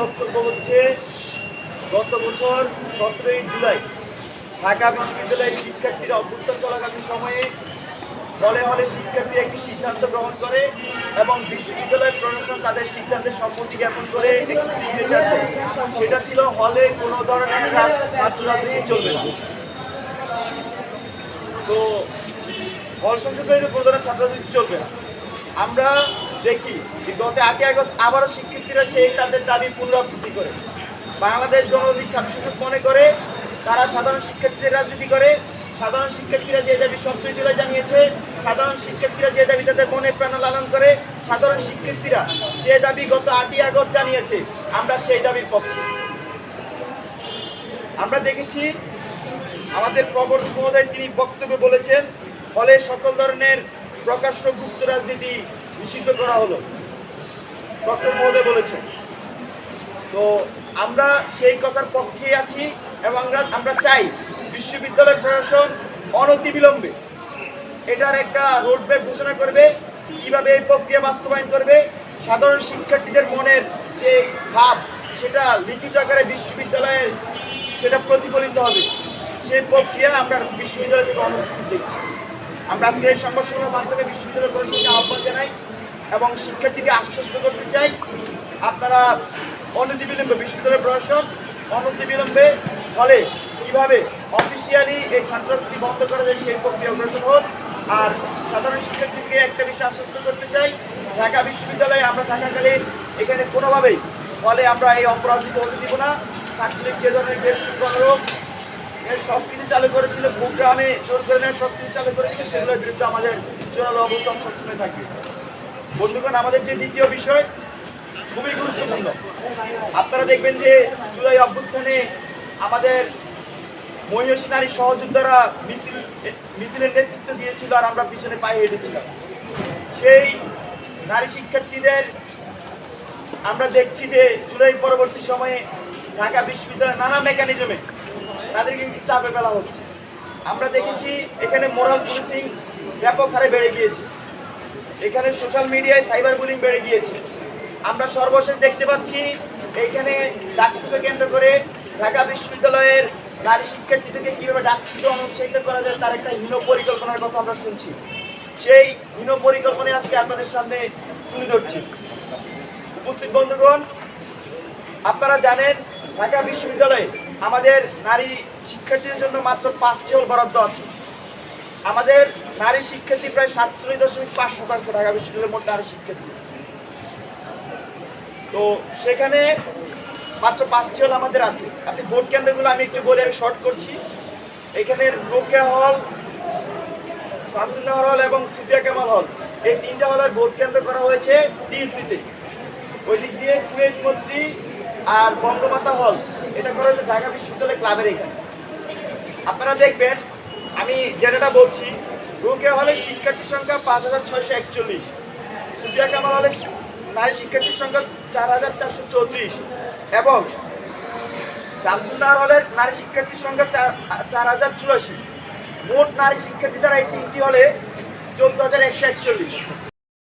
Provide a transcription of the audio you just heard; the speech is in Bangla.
বক্তব্য হচ্ছে, গত বছর 17ই জুলাই ঢাকা বিশ্ববিদ্যালয়ের শিক্ষার্থীরা অভ্যুত্থান চলাকালীন সময়ে হলে হলে শিক্ষার্থীরা একটি সিদ্ধান্ত গ্রহণ করে এবং বিশ্ববিদ্যালয় প্রশাসন তাদের সিদ্ধান্তের সম্মতি জ্ঞাপন করে একটি সিগনেচার দেয়। সেটা ছিল হলে কোনো ধরনের ছাত্র রাজনীতি চলবে না। তো হল সংসদের কোনো ধরনের ছাত্র রাজনীতি চলবে না। আমরা দেখি যে গত 8ই আগস্ট আবারও শিক্ষার্থীরা তাদের দাবি পুনরাবৃত্তি করে। বাংলাদেশ গণতান্ত্রিক ছাত্র সংসদ মনে করে তারা সাধারণ শিক্ষার্থীদের রাজনীতি করে। সাধারণ শিক্ষার্থীরা যে দাবি 17 জুলাই জানিয়েছে, সাধারণ শিক্ষার্থীরা যে দাবি তাদের মনে প্রাণ লালন করে, সাধারণ শিক্ষার্থীরা যে দাবি গত 8ই আগস্ট জানিয়েছে, আমরা সেই দাবির পক্ষে। আমরা দেখেছি আমাদের প্রবর্তক মহোদয় তিনি বক্তব্যে বলেছেন ফলে সকল ধরনের প্রকাশ্য গুপ্ত রাজনীতি নিষিদ্ধ করা হলো, প্রবর্তক মহোদয় বলেছেন। তো আমরা সেই কথার পক্ষে আছি এবং আমরা চাই বিশ্ববিদ্যালয় প্রশাসন অনতিবিলম্বে এটার একটা রোডম্যাপ ঘোষণা করবে, কিভাবে এই প্রক্রিয়া বাস্তবায়ন করবে। সাধারণ শিক্ষার্থীদের মনের যে ভাব সেটা লিখিত আকারে বিশ্ববিদ্যালয়ে সেটা প্রতিফলিত হবে, সেই প্রক্রিয়া আমরা বিশ্ববিদ্যালয় থেকে অনুপস্থিত দেখছি। আমরা আজকে এই সংবাদ মাধ্যমে বিশ্ববিদ্যালয় প্রশাসনকে আহ্বান জানাই এবং শিক্ষার্থীকে আশ্বস্ত করতে চাই, আপনারা অনতিবিলম্বে বিশ্ববিদ্যালয় প্রশাসন অনতিবিলম্বে ফলে কীভাবে অফিসিয়ালি এই ছাত্রছাত্রী বন্ধ করা যায় সেই প্রক্রিয়া অগ্রসর হোক। আর সাধারণ শিক্ষার্থীকে একটা বিষয় আশ্বস্ত করতে চাই, ঢাকা বিশ্ববিদ্যালয়ে আমরা থাকাকালীন এখানে কোনোভাবেই ফলে আমরা এই অপরাজিত হতে দিব না। ছাত্রলীগ যে ধরনের দেশ এর সংস্কৃতি চালু করেছিল, প্রোগ্রামে জোর করে সংস্কৃতি চালু করেছিল, সেগুলোর বিরুদ্ধে আমাদের জোরালো অবস্থান সবসময় থাকবে। বন্ধুগণ, আমাদের যে দ্বিতীয় বিষয় খুবই গুরুত্বপূর্ণ। আপনারা দেখবেন যে জুলাই অভ্যুত্থানে আমাদের মহিষী নারী সহযোদ্ধারা মিছিলের নেতৃত্ব দিয়েছিল আর আমরা পিছনে পায়ে হেঁটেছিলাম। সেই নারী শিক্ষার্থীদের আমরা দেখছি যে জুলাই পরবর্তী সময়ে ঢাকা বিশ্ববিদ্যালয়ের নানা মেকানিজমে তাদেরকে কিন্তু চাপে ফেলা হচ্ছে। আমরা দেখেছি এখানে মোরাল পুলিশিং ব্যাপক হারে বেড়ে গিয়েছে, এখানে সোশ্যাল মিডিয়ায় সাইবার বুলিং বেড়ে গিয়েছে। আমরা সর্বশেষ দেখতে পাচ্ছি এইখানে ডাকসুকে কেন্দ্র করে ঢাকা বিশ্ববিদ্যালয়ের নারী শিক্ষার্থীদেরকে কীভাবে ডাকসুকে অনুৎসাহিত করা যায় তার একটা হীন পরিকল্পনার কথা আমরা শুনছি। সেই হীন পরিকল্পনা আজকে আপনাদের সামনে তুলে ধরছি। উপস্থিত বন্ধুগণ, আপনারা জানেন ঢাকা বিশ্ববিদ্যালয়ে আমাদের নারী শিক্ষার্থীদের জন্য মাত্র 5টি হল বরাদ্দ আছে। আমাদের নারী শিক্ষার্থী প্রায় 47.5% ঢাকা বিশ্ববিদ্যালয়ের মোট নারী শিক্ষার্থী। তো সেখানে মাত্র 5টি হল আমাদের আছে। আপনি ভোট কেন্দ্রগুলো আমি একটু বলে আমি শর্ট করছি। এখানে রোকেয়া হল, শামসুন্নাহর হল এবং সুফিয়া কামাল হল, এই 3টা হলের ভোট কেন্দ্র করা হয়েছে ডিএসসিতে। ওই দিক দিয়ে কুয়েত মন্ত্রী আর বঙ্গমাতা হল এটা করা হয়েছে ঢাকা বিশ্ববিদ্যালয় ক্লাবের এখানে। আপনারা দেখবেন আমি যেটা বলছি, রোকেয়া হলের শিক্ষার্থীর সংখ্যা 5641, সুফিয়া কামাল হলের নারী শিক্ষার্থীর সংখ্যা 4434 এবং শামসুন্নাহর হলের নারী শিক্ষার্থীর সংখ্যা 4084। মোট নারী শিক্ষার্থী দ্বারা এই 3টি হলে 14141।